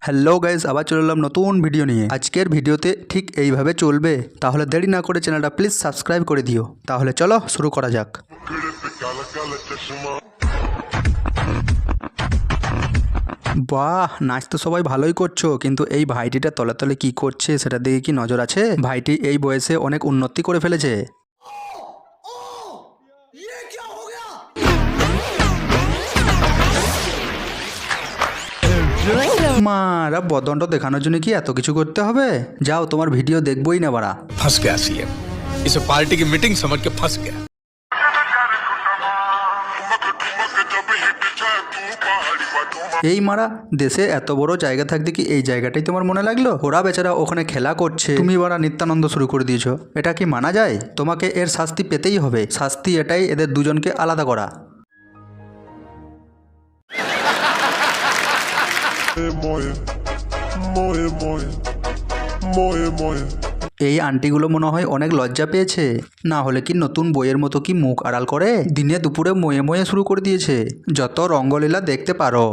Hello guys, আবার চলে এলাম নতুন ভিডিও নিয়ে। আজকের ভিডিওতে ঠিক এইভাবে চলবে, তাহলে দেরি না করে চ্যানেলটা প্লিজ সাবস্ক্রাইব করে দিও। তাহলে চলো শুরু করা যাক। বাহ, নাচ তো সবাই ভালোই করছো, কিন্তু এই ভাইটিটা তলে তলে কি করছে সেটা দিকে কি নজর আছে? ভাইটি এই বয়সে অনেক উন্নতি করে ফেলেছে। মারা বদনটা দেখানোর জন্য কি এত কিছু করতে হবে? যাও, তোমার ভিডিও দেখবোই না বাড়া। फंस गया सीएम, इसे पार्टी की मीटिंग समझ के फंस गया। এই মারা, দেশে এত বড় জায়গা থাকতে কি এই জায়গাটাই তোমার মনে লাগলো? ওরা বেচারা ওখানে খেলা করছে, তুমি বাড়া নিত্যানন্দ শুরু করে দিয়েছো। এটা কি মানা যায়? তোমাকে এর শাস্তি পেতেই হবে। শাস্তি এটাই, এদের দুজনকে আলাদা করা। এই আন্টিগুলো মনে হয় অনেক লজ্জা পেয়েছে, না হলে কি নতুন বইয়ের মতো কি মুখ আড়াল করে দিনে দুপুরে ময়ে ময়ে শুরু করে দিয়েছে। যত রঙ্গলীলা দেখতে পারো।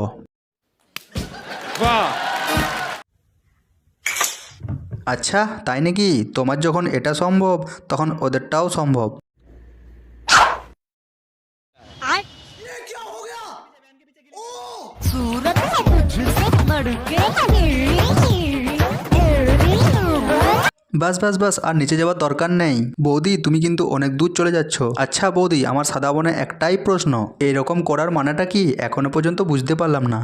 আচ্ছা তাই নাকি? তোমার যখন এটা সম্ভব তখন ওদেরটাও সম্ভব। বাস বাস বাস, আর নিচে যাওয়ার দরকার নেই। বৌদি, তুমি কিন্তু অনেক দূর চলে যাচ্ছ। আচ্ছা বৌদি, আমার সাদা বনে একটাই প্রশ্ন, এইরকম করার মানেটা কি এখনো পর্যন্ত বুঝতে পারলাম না।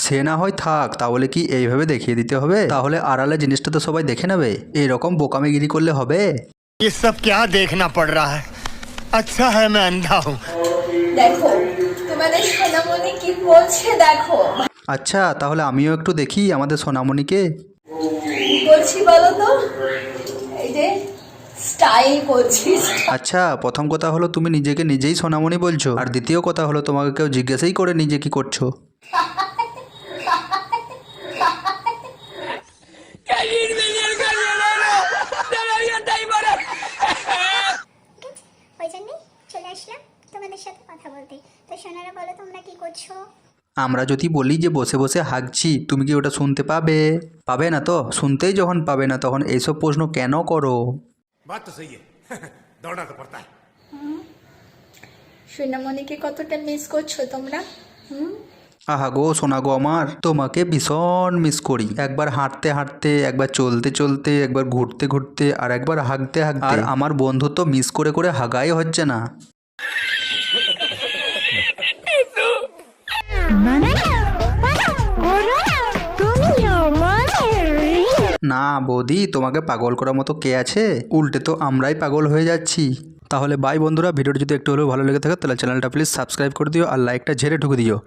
সে না হয় থাক, তাহলে কি এইভাবে দেখিয়ে দিতে হবে? তাহলে আড়ালে জিনিসটা তো সবাই দেখে নেবে। এইরকম বোকামিগিরি করলে হবে? ये सब क्या देखना पड़ रहा है? अच्छा है मैं अंधा हूँ। দেখো তোমাদের সোনামণি কি বলছে দেখো। আচ্ছা তাহলে আমিও একটু দেখি আমাদের সোনামণিকে। কি বলছি বলো তো? এই যে স্টাইল করছিস। আচ্ছা, প্রথম কথা হলো তুমি নিজেকে নিজেই সোনামণি বলছো, আর দ্বিতীয় কথা হলো তোমাকে কেউ জিজ্ঞাসাই করে নিজে কি করছো। ওই জন্যই চলে আসলাম তোমাদের সাথে কথা বলতে। তো সোনারা বলো তোমরা কি করছো? আমরা যদি বলি যে বসে বসে হাঁকছি, তুমি কি ওটা শুনতে পাবে? পাবে না তো। শুনতেই যখন পাবে না, তখন এইসব প্রশ্ন কেন করো? बात तो सही है। दौड़ना तो पड़ता है। সোনামণিকে কতটা মিস করছো তোমরা? আহা গো সোনা গো আমার, তোমাকে ভীষণ মিস করি। একবার হাঁটতে হাঁটতে, একবার চলতে চলতে, একবার ঘুরতে ঘুরতে, আর একবার হাঁকতে হাঁকতে। আর আমার বন্ধু তো মিস করে করে হাগাই হচ্ছে না। না বৌদি, তোমাকে পাগল করার মতো কে আছে? উল্টে তো আমরাই পাগল হয়ে যাচ্ছি। তাহলে বাই বন্ধুরা, ভিডিওটি যদি একটু হলেও ভালো লেগে থাকে তাহলে চ্যানেলটা প্লিজ সাবস্ক্রাইব করে দিও আর লাইকটা ঝেড়ে ঢুকে দিও।